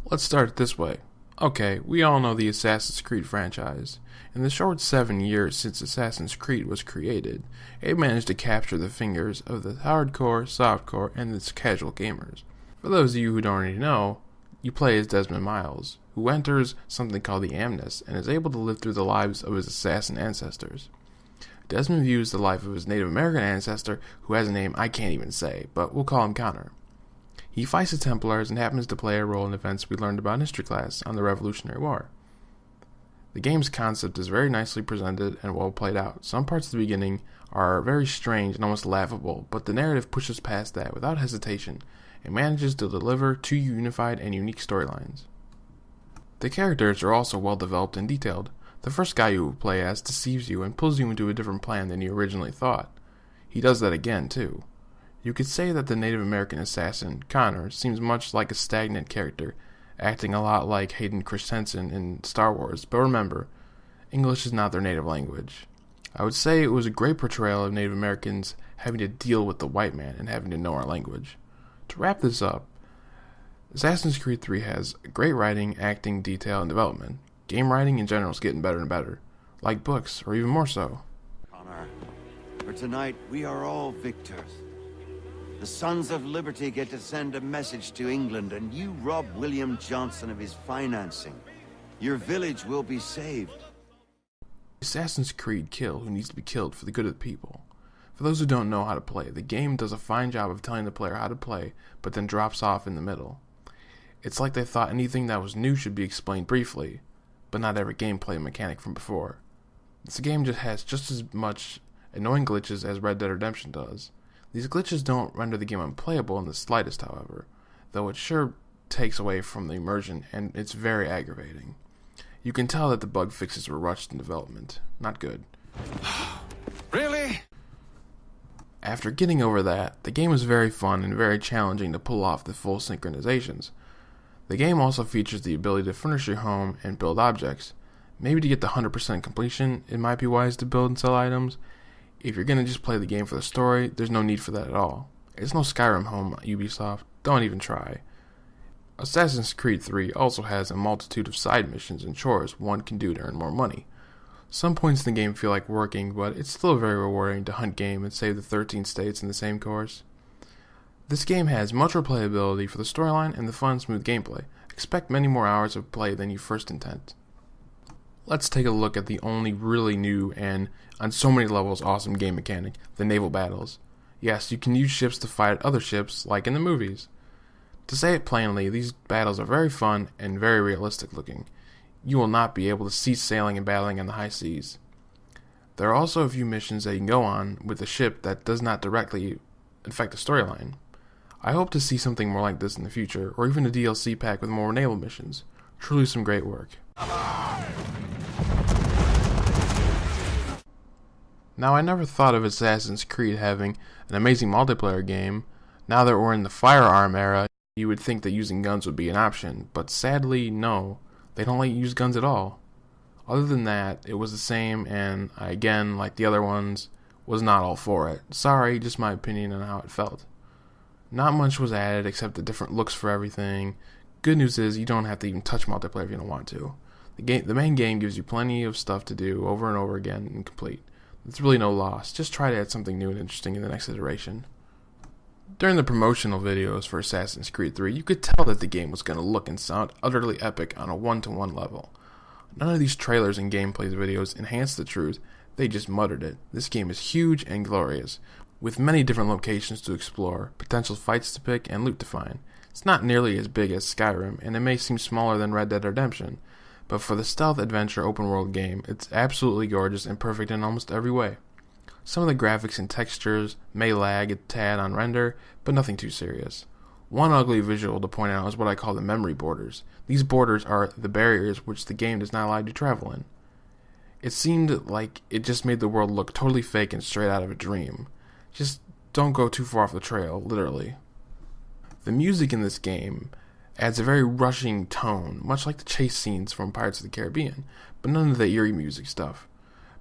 Let's start it this way. Okay, we all know the Assassin's Creed franchise. In the short 7 years since Assassin's Creed was created, it managed to capture the fingers of the hardcore, softcore, and the casual gamers. For those of you who don't already know, you play as Desmond Miles, who enters something called the Amnest and is able to live through the lives of his assassin ancestors. Desmond views the life of his Native American ancestor, who has a name I can't even say, but we'll call him Connor. He fights the Templars and happens to play a role in events we learned about in history class on the Revolutionary War. The game's concept is very nicely presented and well played out. Some parts of the beginning are very strange and almost laughable, but the narrative pushes past that without hesitation and manages to deliver two unified and unique storylines. The characters are also well developed and detailed. The first guy you play as deceives you and pulls you into a different plan than you originally thought. He does that again, too. You could say that the Native American assassin, Connor, seems much like a stagnant character, acting a lot like Hayden Christensen in Star Wars, but remember, English is not their native language. I would say it was a great portrayal of Native Americans having to deal with the white man and having to know our language. To wrap this up, Assassin's Creed 3 has great writing, acting, detail, and development. Game writing in general is getting better and better, like books, or even more so. Connor, for tonight we are all victors. The Sons of Liberty get to send a message to England, and you rob William Johnson of his financing. Your village will be saved. Assassin's Creed kill who needs to be killed for the good of the people. For those who don't know how to play, the game does a fine job of telling the player how to play, but then drops off in the middle. It's like they thought anything that was new should be explained briefly, but not every gameplay mechanic from before. This game just has just as much annoying glitches as Red Dead Redemption does. These glitches don't render the game unplayable in the slightest, however, though it sure takes away from the immersion, and it's very aggravating. You can tell that the bug fixes were rushed in development. Not good. Really? After getting over that, the game is very fun and very challenging to pull off the full synchronizations. The game also features the ability to furnish your home and build objects. Maybe to get the 100% completion, it might be wise to build and sell items. If you're going to just play the game for the story, there's no need for that at all. It's no Skyrim home, Ubisoft. Don't even try. Assassin's Creed 3 also has a multitude of side missions and chores one can do to earn more money. Some points in the game feel like working, but it's still very rewarding to hunt game and save the 13 states in the same course. This game has much replayability for the storyline and the fun, smooth gameplay. Expect many more hours of play than you first intend. Let's take a look at the only really new and, on so many levels, awesome game mechanic, the Naval Battles. Yes, you can use ships to fight other ships, like in the movies. To say it plainly, these battles are very fun and very realistic looking. You will not be able to cease sailing and battling on the high seas. There are also a few missions that you can go on with a ship that does not directly affect the storyline. I hope to see something more like this in the future, or even a DLC pack with more naval missions. Truly some great work. Now, I never thought of Assassin's Creed having an amazing multiplayer game. Now that we're in the firearm era, you would think that using guns would be an option, but sadly, no. They don't let you use guns at all. Other than that, it was the same, and I, again, like the other ones, was not all for it. Sorry, just my opinion on how it felt. Not much was added except the different looks for everything. Good news is you don't have to even touch multiplayer if you don't want to. The main game gives you plenty of stuff to do over and over again and complete. It's really no loss. Just try to add something new and interesting in the next iteration. During the promotional videos for Assassin's Creed 3, you could tell that the game was going to look and sound utterly epic on a one-to-one level. None of these trailers and gameplay videos enhanced the truth, they just muttered it. This game is huge and glorious, with many different locations to explore, potential fights to pick, and loot to find. It's not nearly as big as Skyrim, and it may seem smaller than Red Dead Redemption, but for the stealth adventure open world game, it's absolutely gorgeous and perfect in almost every way. Some of the graphics and textures may lag a tad on render, but nothing too serious. One ugly visual to point out is what I call the memory borders. These borders are the barriers which the game does not allow you to travel in. It seemed like it just made the world look totally fake and straight out of a dream. Just don't go too far off the trail, literally. The music in this game adds a very rushing tone, much like the chase scenes from Pirates of the Caribbean, but none of the eerie music stuff.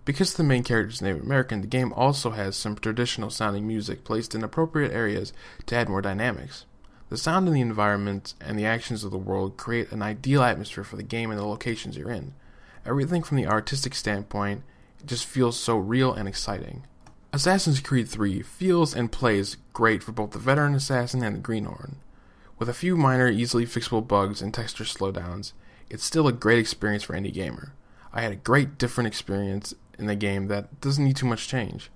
Because the main character is Native American, the game also has some traditional sounding music placed in appropriate areas to add more dynamics. The sound in the environment and the actions of the world create an ideal atmosphere for the game and the locations you're in. Everything from the artistic standpoint, it just feels so real and exciting. Assassin's Creed 3 feels and plays great for both the veteran assassin and the greenhorn. With a few minor, easily fixable bugs and texture slowdowns, it's still a great experience for any gamer. I had a great different experience in the game that doesn't need too much change.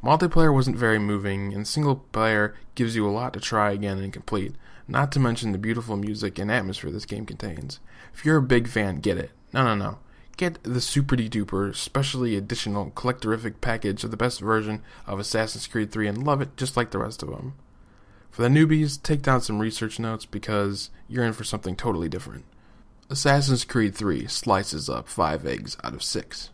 Multiplayer wasn't very moving, and single player gives you a lot to try again and complete, not to mention the beautiful music and atmosphere this game contains. If you're a big fan, get it. No. Get the super-de-duper, specially additional, collectorific package of the best version of Assassin's Creed 3 and love it just like the rest of them. For the newbies, take down some research notes because you're in for something totally different. Assassin's Creed 3 slices up 5 eggs out of 6.